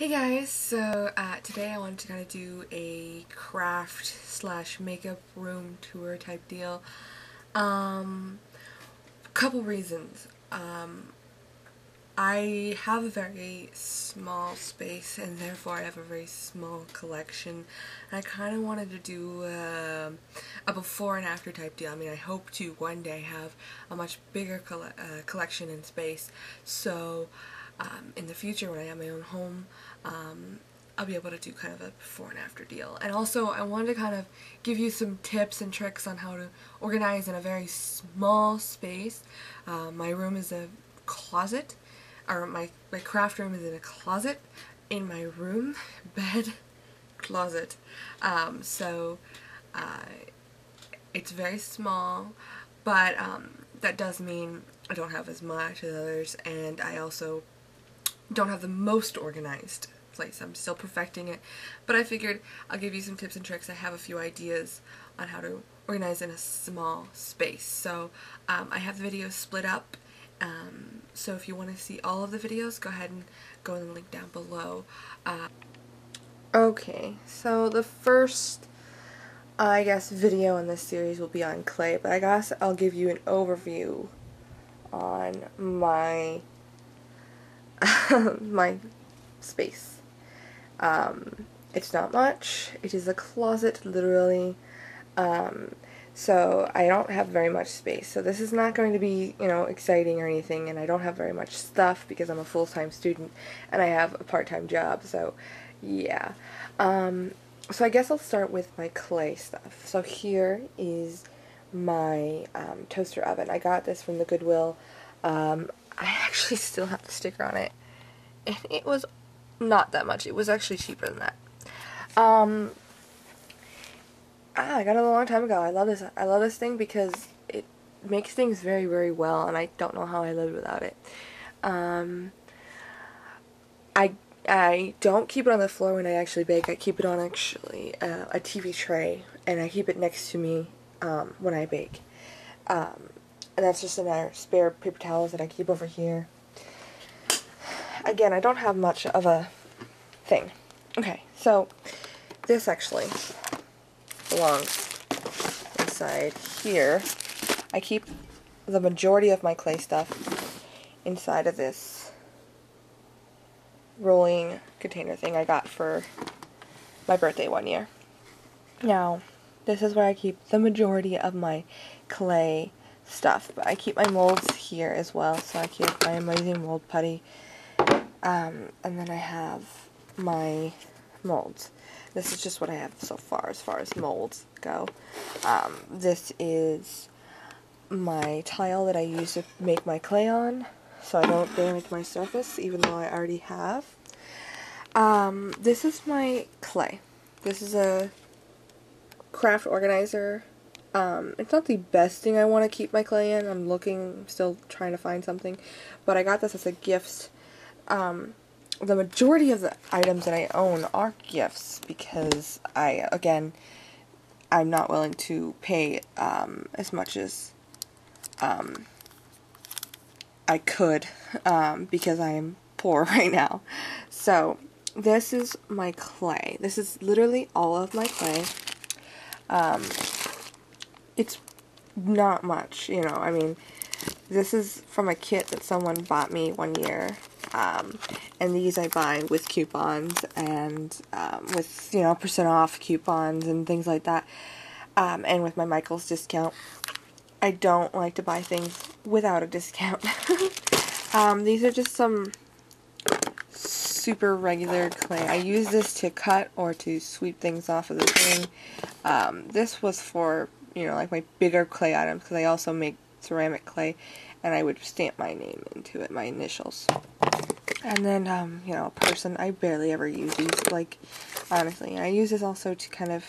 Hey guys, so today I wanted to kind of do a craft slash makeup room tour type deal. Couple reasons. I have a very small space and therefore I have a very small collection, and I kind of wanted to do a before and after type deal. I mean, I hope to one day have a much bigger collection and space, so in the future when I have my own home, I'll be able to do kind of a before and after deal. And also I wanted to kind of give you some tips and tricks on how to organize in a very small space. My room is a closet, or my craft room is in a closet in my room, bed, closet. So it's very small, but that does mean I don't have as much as others, and I also don't have the most organized place. I'm still perfecting it, but I figured I'll give you some tips and tricks. I have a few ideas on how to organize in a small space. So I have the videos split up, so if you want to see all of the videos, go ahead and go in the link down below. Okay, so the first, I guess, video in this series will be on clay, but I guess I'll give you an overview on my my space. It's not much. It is a closet, literally. So I don't have very much space. So this is not going to be, exciting or anything, and I don't have very much stuff because I'm a full-time student and I have a part-time job. So yeah. So I guess I'll start with my clay stuff. So here is my toaster oven. I got this from the Goodwill. I actually still have the sticker on it, and it was not that much. It was actually cheaper than that. I got it a long time ago. I love this. I love this thing because it makes things very, very well, and I don't know how I lived without it. I don't keep it on the floor when I actually bake. I keep it on actually a TV tray, and I keep it next to me when I bake. And that's just another spare paper towels that I keep over here. Again, I don't have much of a thing. Okay, so this actually belongs inside here. I keep the majority of my clay stuff inside of this rolling container thing I got for my birthday one year. Now, this is where I keep the majority of my clay stuff, but I keep my molds here as well. So I keep my amazing mold putty, and then I have my molds. This is just what I have so far as molds go. This is my tile that I use to make my clay on, so I don't damage my surface, even though I already have. This is my clay. This is a craft organizer. It's not the best thing I want to keep my clay in. I'm still trying to find something, but I got this as a gift. The majority of the items that I own are gifts because I'm not willing to pay as much as I could because I am poor right now. So this is my clay. This is literally all of my clay. It's not much, I mean, this is from a kit that someone bought me one year. And these I buy with coupons and with, % off coupons and things like that. And with my Michaels discount. I don't like to buy things without a discount. These are just some super regular clay. I use this to cut or to sweep things off of the thing. This was for, like my bigger clay items, because I also make ceramic clay, and I would stamp my name into it, my initials. And then, a person, I barely ever use these, like, honestly. I use this also to kind of,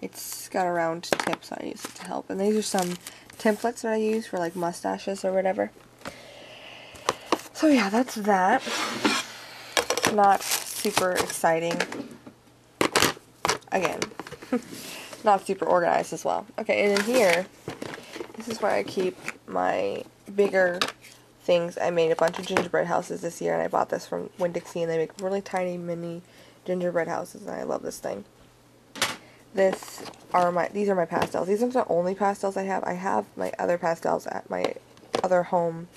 it's got a round tip, so I use it to help. And these are some templates that I use for, like, mustaches or whatever. So yeah, that's that. Not super exciting. Again, not super organized as well. Okay, and in here, this is where I keep my bigger things. I made a bunch of gingerbread houses this year, and I bought this from Winn-Dixie, and they make really tiny mini gingerbread houses, and I love this thing. These are my pastels. These are the only pastels I have. I have my other pastels at my other home,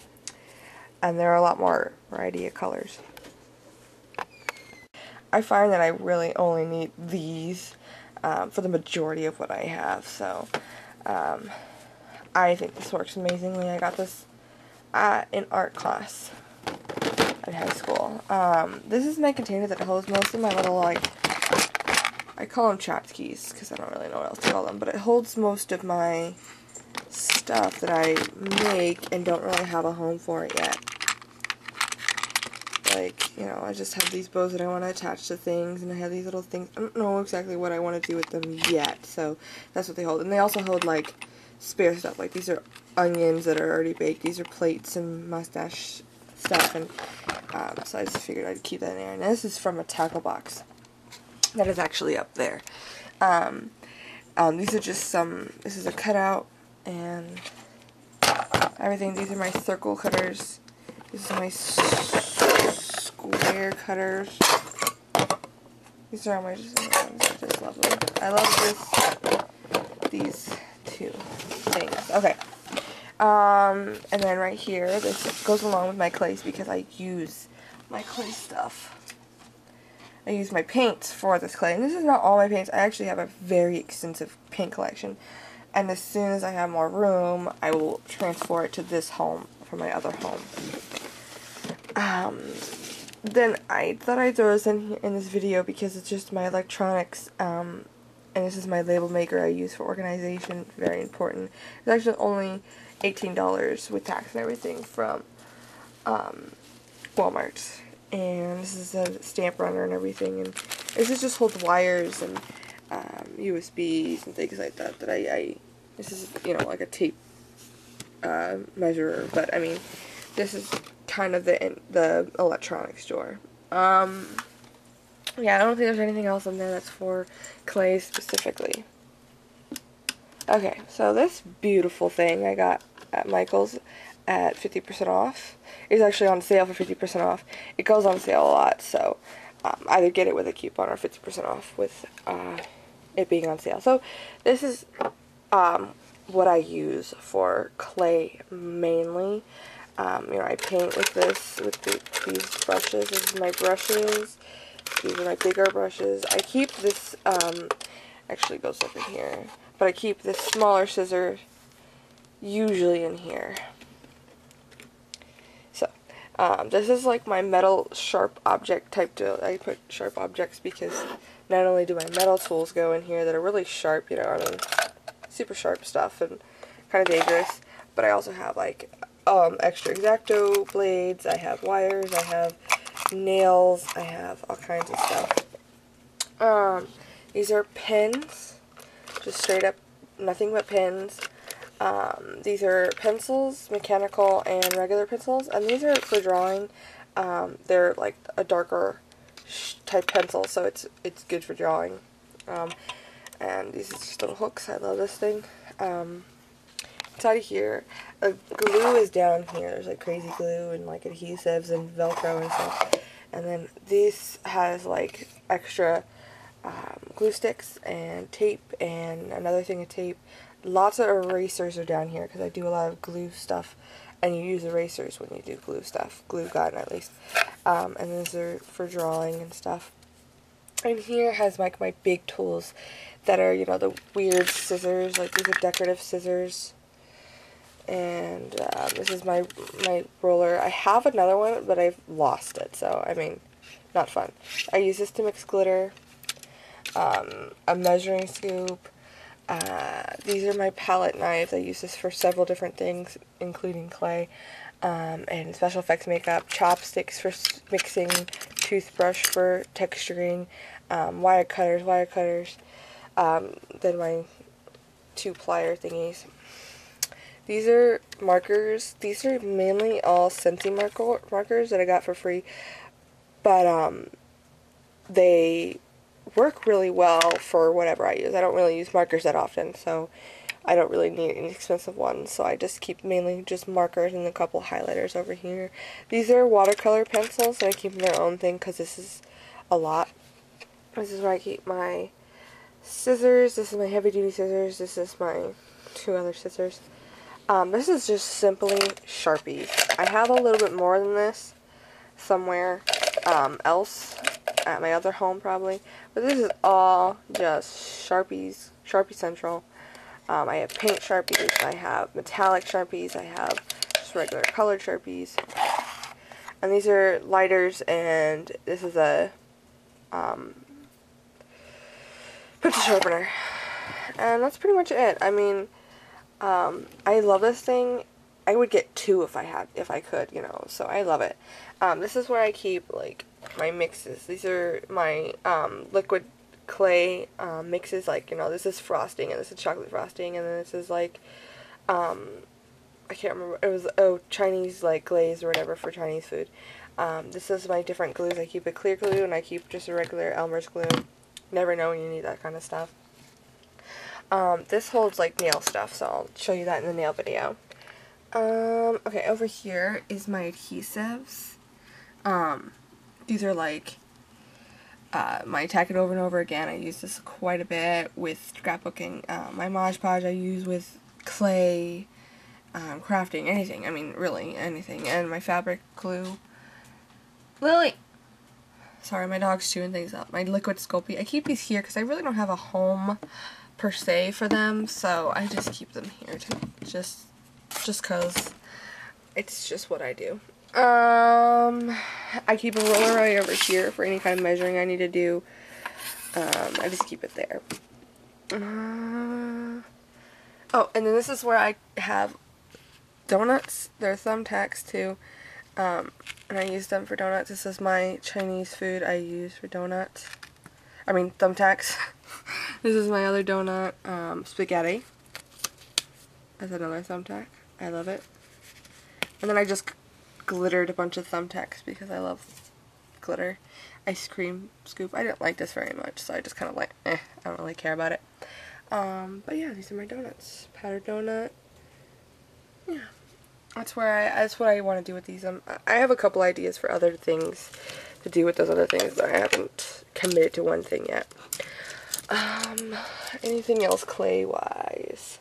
and there are a lot more variety of colors. I find that I really only need these for the majority of what I have, so I think this works amazingly. I got this in art class in high school. This is my container that holds most of my little, like, I call them tchotchkes because I don't really know what else to call them, but it holds most of my stuff that I make and don't really have a home for it yet. Like, you know, I just have these bows that I want to attach to things, and I have these little things. I don't know exactly what I want to do with them yet, so that's what they hold. And they also hold, like, spare stuff. Like, these are onions that are already baked. These are plates and mustache stuff, and so I just figured I'd keep that in there. And this is from a tackle box that is actually up there. These are just this is a cutout and everything. These are my circle cutters. These are my square cutters. These are all my ones. I just love them. I love these two things. Okay. And then right here, this goes along with my clays because I use my clay stuff. I use my paints for this clay. And this is not all my paints. I actually have a very extensive paint collection. And as soon as I have more room, I will transfer it to this home from my other home. Then I thought I'd throw this in this video because it's just my electronics, and this is my label maker I use for organization. Very important. It's actually only $18 with tax and everything from Walmart. And this is a stamp runner and everything, and this just holds wires and USBs and things like that. This is, you know, like a tape measurer, but I mean, this is kind of the electronics drawer. Yeah, I don't think there's anything else in there that's for clay specifically. Okay, so this beautiful thing I got at Michael's at 50% off. It's actually on sale for 50% off. It goes on sale a lot, so either get it with a coupon or 50% off with it being on sale. So this is what I use for clay mainly. You know, I paint with this, with these brushes. This is my brushes. These are my bigger brushes. I keep this, actually goes up in here, but I keep this smaller scissor usually in here. So, this is like my metal sharp object type tool. I put sharp objects because not only do my metal tools go in here that are really sharp, you know, I mean, super sharp stuff and kind of dangerous, but I also have like extra X-Acto blades, I have wires, I have nails, I have all kinds of stuff. These are pins, just straight up nothing but pins. These are pencils, mechanical and regular pencils, and these are for drawing. They're like a darker type pencil, so it's good for drawing. And these are just little hooks. I love this thing. Inside of here, glue is down here. There's like crazy glue and like adhesives and Velcro and stuff. And then this has like extra glue sticks and tape and another thing of tape. Lots of erasers are down here because I do a lot of glue stuff, and you use erasers when you do glue stuff. Glue gun at least. And these are for drawing and stuff. And here has like my big tools that are, you know, the weird scissors. Like these are decorative scissors. And this is my roller. I have another one, but I've lost it, so, I mean, not fun. I use this to mix glitter, a measuring scoop. These are my palette knives. I use this for several different things, including clay, and special effects makeup, chopsticks for mixing, toothbrush for texturing, wire cutters, then my 2-plier thingies. These are markers. These are mainly all Scentsy markers that I got for free, but they work really well for whatever I use. I don't really use markers that often, so I don't really need an expensive one, so I just keep mainly just markers and a couple highlighters over here. These are watercolor pencils, and I keep them their own thing because this is a lot. This is where I keep my scissors. This is my heavy duty scissors. This is my 2 other scissors. This is just simply Sharpies. I have a little bit more than this somewhere else at my other home probably, but this is all just Sharpies, Sharpie Central. I have paint Sharpies, I have metallic Sharpies, I have just regular colored Sharpies, and these are lighters, and this is a pencil sharpener, and that's pretty much it. I mean, I love this thing. I would get 2 if I could, you know, so I love it. This is where I keep, like, my mixes. These are my, liquid clay, mixes, like, you know, this is frosting, and this is chocolate frosting, and then this is, like, I can't remember, it was, Chinese, like, glaze or whatever for Chinese food. This is my different glues. I keep a clear glue, and I keep just a regular Elmer's glue. Never know when you need that kind of stuff. This holds, like, nail stuff, so I'll show you that in the nail video. Okay, over here is my adhesives. These are like, my Tack It Over and Over Again. I use this quite a bit with scrapbooking. My Mod Podge I use with clay, crafting, anything. I mean, really, anything. And my fabric glue. Lily! Sorry, my dog's chewing things up. My liquid Sculpey. I keep these here because I really don't have a home per se for them, so I just keep them here too. Just cause it's just what I do. I keep a roller right over here for any kind of measuring I need to do. I just keep it there. Oh, and then this is where I have donuts. They're thumbtacks too. And I use them for donuts. This is my Chinese food I use for donuts. I mean, thumbtacks. This is my other donut, spaghetti. That's another thumbtack. I love it. And then I just glittered a bunch of thumbtacks because I love glitter. Ice cream scoop. I didn't like this very much, so I just kind of like, I don't really care about it. But yeah, these are my donuts. Powdered donut. Yeah. That's what I want to do with these. I have a couple ideas for other things to do with those other things, but I haven't committed to one thing yet. Anything else clay-wise?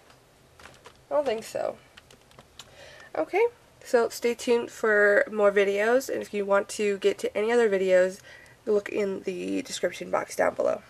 I don't think so. Okay, so stay tuned for more videos, and if you want to get to any other videos, look in the description box down below.